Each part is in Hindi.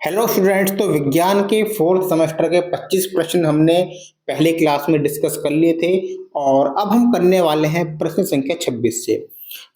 Hello students. तो विज्ञान के फोर्थ सेमेस्टर के 25 प्रश्न हमने पहले क्लास में डिस्कस कर लिए थे और अब हम करने वाले हैं प्रश्न संख्या 26 से।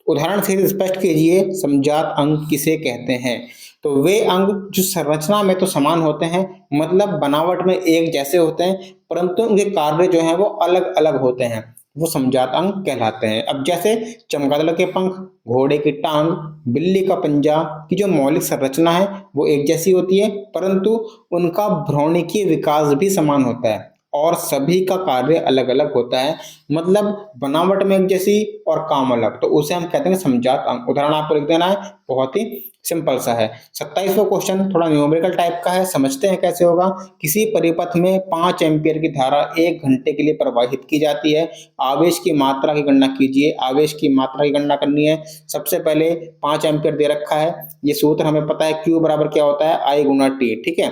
उदाहरण से स्पष्ट कीजिए, समजात अंग किसे कहते हैं। तो वे अंग जो संरचना में तो समान होते हैं, मतलब बनावट में एक जैसे होते हैं, परंतु उनके कार्य जो हैं वो अलग अलग होते हैं, वो समजात अंग कहलाते हैं। अब जैसे चमगादड़ के पंख, घोड़े की टांग, बिल्ली का पंजा की जो मौलिक संरचना है वो एक जैसी होती है, परंतु उनका भ्रूणकीय विकास भी समान होता है और सभी का कार्य अलग अलग होता है, मतलब बनावट में एक जैसी और काम अलग, तो उसे हम कहते हैं समजात अंग। उदाहरण आपको लिख देना है, बहुत ही सिंपल सा है। 27वां क्वेश्चन थोड़ा न्यूमेरिकल टाइप का है, समझते हैं कैसे होगा। किसी परिपथ में 5 एम्पियर की धारा 1 घंटे के लिए प्रवाहित की जाती है। आवेश की मात्रा की गणना कीजिए। आवेश की मात्रा की गणना करनी है। सबसे पहले 5 एम्पियर दे रखा है, ये सूत्र हमें पता है, Q बराबर क्या होता है, I गुना T। ठीक है,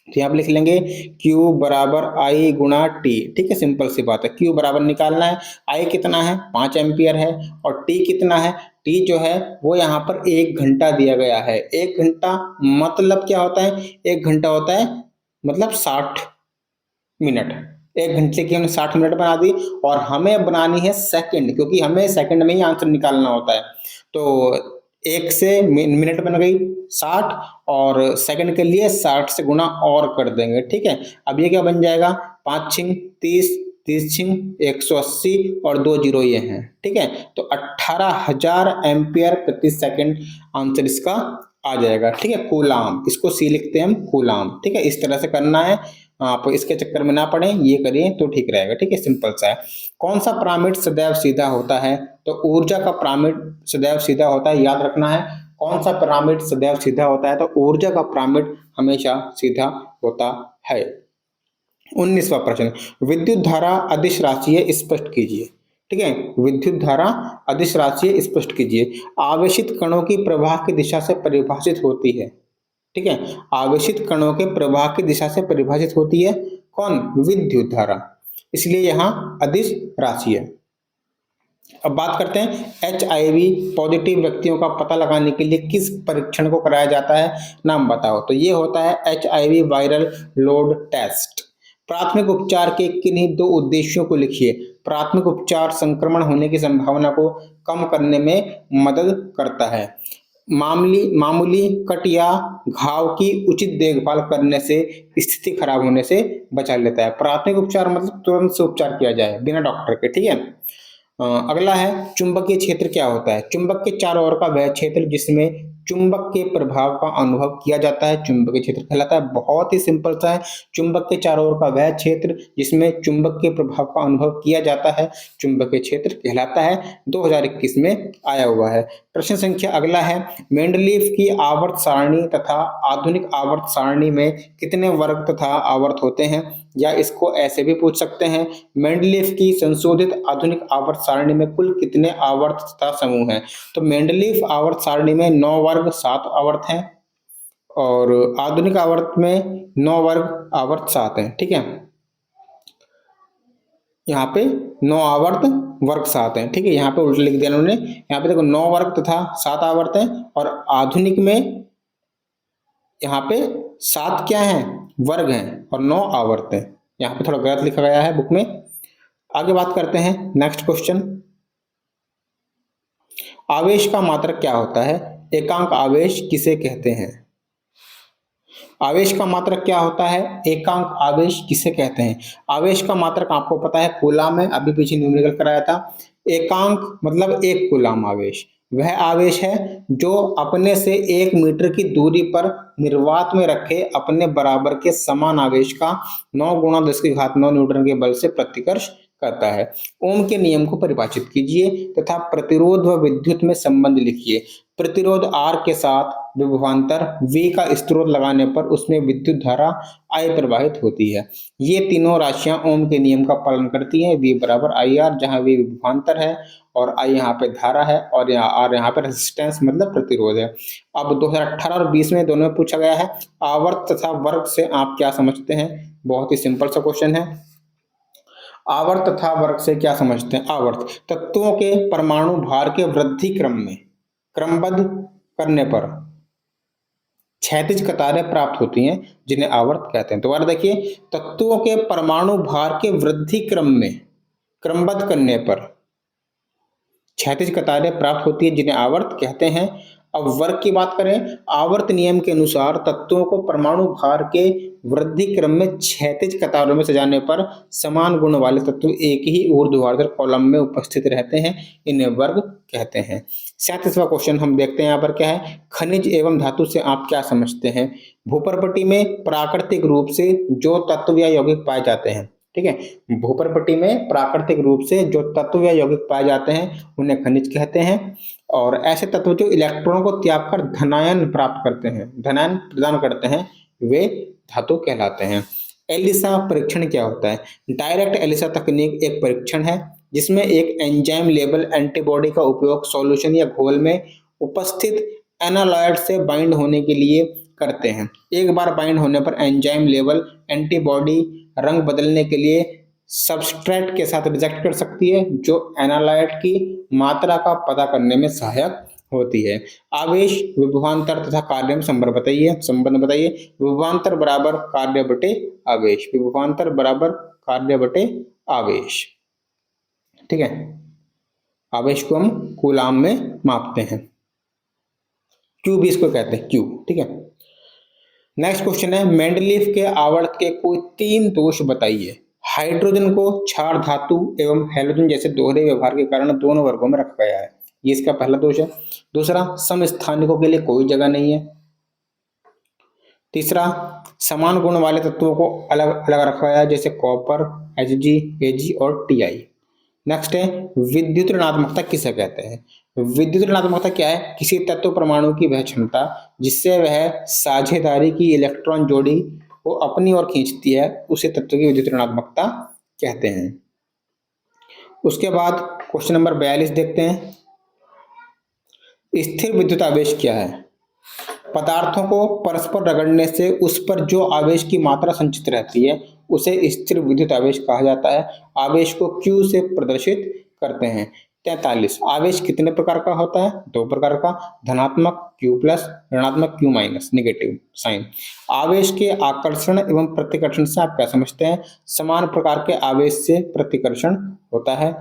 तो यहाँ पे लिख लेंगे Q बराबर I गुणा T। ठीक है, सिंपल सी बात है। Q बराबर निकालना है, I कितना है, 5 एम्पियर है, और T कितना है, T जो है वो यहाँ पर 1 घंटा दिया गया है। 1 घंटा मतलब क्या होता है, 1 घंटा होता है मतलब 60 मिनट। 1 घंटे की हमने 60 मिनट बना दी, और हमें बनानी है सेकंड, क्योंकि हमें सेकंड में ही आंसर निकालना होता है। तो 1 से मिनट बन गई 60, और सेकंड के लिए 60 से गुना और कर देंगे। ठीक है, अब ये क्या बन जाएगा, 5 छिंग 30, 30 छिंग 180 और 2 जीरो ये हैं। ठीक है, तो 18,000 एम्पियर प्रति सेकंड आंसर इसका आ जाएगा। ठीक है, कूलाम, इसको सी लिखते हैं हम, कूलाम। ठीक है, इस तरह से करना है, आप इसके चक्कर में ना पड़े, ये करिए तो ठीक रहेगा। ठीक है, सिंपल सा है। कौन सा पिरामिड सदैव सीधा होता है, तो ऊर्जा का पिरामिड सदैव सीधा होता है, याद रखना है। कौन सा पिरामिड सदैव सीधा होता है, तो ऊर्जा का पिरामिड हमेशा सीधा होता है। 19वां प्रश्न, विद्युत धारा अदिश राशि है, स्पष्ट कीजिए। ठीक है, विद्युत धारा अदिश राशि है, स्पष्ट कीजिए। आवेशित कणों की प्रवाह की दिशा से परिभाषित होती है। ठीक है, आवेशित कणों के प्रवाह की दिशा से परिभाषित होती है कौन, विद्युत धारा, इसलिए यहां अदिश राशि है। अब बात करते हैं HIV पॉजिटिव व्यक्तियों का पता लगाने के लिए किस परीक्षण को कराया जाता है, नाम बताओ। तो ये होता है HIV वायरल लोड टेस्ट। प्राथमिक उपचार के किन्हीं 2 उद्देश्यों को लिखिए। प्राथमिक उपचार संक्रमण होने की संभावना को कम करने में मदद करता है। मामूली कट या घाव की उचित देखभाल करने से स्थिति खराब होने से बचा लेता है। प्राथमिक उपचार मतलब तुरंत से उपचार किया जाए बिना डॉक्टर के। ठीक है, अगला है चुंबकीय क्षेत्र क्या होता है। चुंबक के चारों ओर का वह क्षेत्र जिसमें चुंबक के प्रभाव का अनुभव किया जाता है चुंबकीय क्षेत्र कहलाता है। बहुत ही सिंपल सा है, चुंबक के चारों ओर का वह क्षेत्र जिसमें चुंबक के प्रभाव का अनुभव किया जाता है चुंबकीय क्षेत्र कहलाता है। 2021 में आया हुआ है। प्रश्न संख्या अगला है, मेंडलीफ की आवर्त सारणी तथा आधुनिक आवर्त सारणी में कितने वर्ग तथा आवर्त होते हैं, या इसको ऐसे भी पूछ सकते हैं, मेंडलीफ की संशोधित आधुनिक आवर्त सारणी में कुल कितने आवर्त तथा समूह हैं। तो मेंडलीफ आवर्त सारणी में 9 वर्ग 7 आवर्त हैं, और आधुनिक आवर्त में 9 वर्ग आवर्त 7 हैं। ठीक है, यहाँ पे 9 आवर्त वर्ग 7 हैं। ठीक है, यहाँ पे उल्टा लिख दिया उन्होंने, यहाँ पे देखो 9 वर्ग तथा 7 आवर्त हैं, और आधुनिक में यहाँ पे 7 क्या है, वर्ग हैं, और 9 आवर्त हैं। यहाँ पे थोड़ा गलत लिखा गया है बुक में। आगे बात करते हैं, नेक्स्ट क्वेश्चन, आवेश का मात्रक क्या होता है, एकांक आवेश किसे कहते हैं। आवेश का मात्रक क्या होता है, एकांक आवेश किसे कहते हैं। आवेश का मात्रक आपको पता है कूलाम है, अभी पीछे न्यूमेरिकल कराया था। एकांक मतलब 1 कूलाम आवेश वह आवेश है जो अपने से 1 मीटर की दूरी पर निर्वात में रखे अपने बराबर के समान आवेश का 9 गुणा 10 की घात 9 न्यूटन के बल से प्रतिकर्ष करता है। ओम के नियम को परिभाषित कीजिए तथा प्रतिरोध व विद्युत में संबंध लिखिए। प्रतिरोध R के साथ विभवांतर V का स्रोत लगाने पर उसमें विद्युत धारा I प्रवाहित होती है। ये तीनों राशियां ओम के नियम का पालन करती हैं। V बराबर IR, जहां V विभवांतर है और I यहाँ पे धारा है, और यहाँ R यहाँ पे रेजिस्टेंस मतलब प्रतिरोध है। अब 2018 और 20 में दोनों में पूछा गया है, आवर्त तथा वर्ग से आप क्या समझते हैं। बहुत ही सिंपल सा क्वेश्चन है, आवर्त तथा वर्ग से क्या समझते हैं। आवर्त तत्वों के परमाणु भार के वृद्धि क्रम में क्रमबद्ध करने पर क्षैतिज कतारें प्राप्त होती हैं जिन्हें आवर्त कहते हैं। दोबारा देखिए, तत्वों के परमाणु भार के वृद्धि क्रम में क्रमबद्ध करने पर क्षैतिज कतारें प्राप्त होती है जिन्हें आवर्त कहते हैं। अब वर्ग की बात करें, आवर्त नियम के अनुसार तत्वों को परमाणु भार के वृद्धि क्रम में क्षैतिज कतारों में सजाने पर समान गुण वाले तत्व एक ही ऊर्ध्वाधर कॉलम में उपस्थित रहते हैं, इन्हें वर्ग कहते हैं। 37वां क्वेश्चन हम देखते हैं यहाँ पर क्या है, खनिज एवं धातु से आप क्या समझते हैं। भूपरपट्टी में प्राकृतिक रूप से जो तत्व या यौगिक पाए जाते हैं, ठीक है, भूपरपट्टी में प्राकृतिक रूप से जो तत्व या यौगिक पाए जाते हैं उन्हें खनिज कहते हैं। और ऐसे तत्व जो इलेक्ट्रॉन को त्याग कर धनायन प्राप्त करते हैं, धनायन प्रदान करते हैं, वे धातु कहलाते हैं। एलिसा परीक्षण क्या होता है। डायरेक्ट एलिसा तकनीक एक परीक्षण है जिसमें एक एंजाइम लेबल एंटीबॉडी का उपयोग सॉल्यूशन या घोल में उपस्थित एनालॉइड से बाइंड होने के लिए करते हैं। एक बार बाइंड होने पर एंजाइम लेबल एंटीबॉडी रंग बदलने के लिए सबस्ट्रेट के साथ रिजेक्ट कर सकती है, जो एनालॉइड की मात्रा का पता करने में सहायक होती है। आवेश विभवांतर तथा कार्य में संबंध बताइए। विभवांतर बराबर कार्य बटे आवेश, विभवांतर बराबर कार्य बटे आवेश, ठीक है। आवेश को हम कूलाम में मापते हैं, क्यू भी इसको कहते हैं, क्यू, ठीक है। नेक्स्ट क्वेश्चन है, मेंडलीफ के आवर्त के कोई 3 दोष बताइए। हाइड्रोजन को क्षार धातु एवं हैलोजन जैसे दोहरे व्यवहार के कारण दोनों वर्गों में रखा गया है, ये इसका पहला दोष है। दूसरा, समस्थानिकों के लिए कोई जगह नहीं है। तीसरा, समान गुण वाले तत्वों को अलग अलग रखा गया है, जैसे कॉपर, Hg, Ag और Ti। नेक्स्ट है, विद्युत ऋणात्मकता किसे कहते हैं। विद्युत ऋणात्मकता क्या है, किसी तत्व परमाणु की वह क्षमता जिससे वह साझेदारी की इलेक्ट्रॉन जोड़ी को अपनी ओर खींचती है, उसे तत्व की विद्युत ऋणात्मकता कहते हैं। उसके बाद क्वेश्चन नंबर 42 देखते हैं, स्थिर विद्युत आवेश क्या है। पदार्थों को परस्पर रगड़ने से उस पर जो आवेश की मात्रा संचित रहती है उसे स्थिर विद्युत आवेश कहा जाता है। आवेश को Q से प्रदर्शित करते हैं। 43, आवेश कितने प्रकार का होता है। 2 प्रकार का, धनात्मक Q प्लस, ऋणात्मक Q माइनस, नेगेटिव साइन। आवेश के आकर्षण एवं प्रतिकर्षण से आप क्या समझते हैं। समान प्रकार के आवेश से प्रतिकर्षण होता है।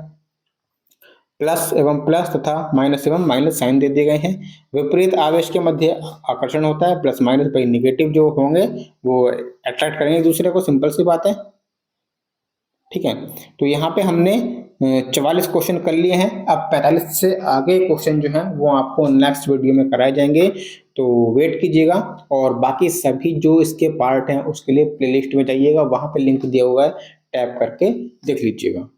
प्लस एवं प्लस तथा माइनस एवं माइनस साइन दे दिए गए हैं। विपरीत आवेश के मध्य आकर्षण होता है, प्लस माइनस भाई निगेटिव जो होंगे वो अट्रैक्ट करेंगे दूसरे को, सिंपल सी बात है, ठीक है। तो यहाँ पे हमने 44 क्वेश्चन कर लिए हैं। अब 45 से आगे क्वेश्चन जो है वो आपको नेक्स्ट वीडियो में कराए जाएंगे, तो वेट कीजिएगा। और बाकी सभी जो इसके पार्ट हैं उसके लिए प्लेलिस्ट में जाइएगा, वहां पे लिंक दिया हुआ है, टैप करके देख लीजिएगा।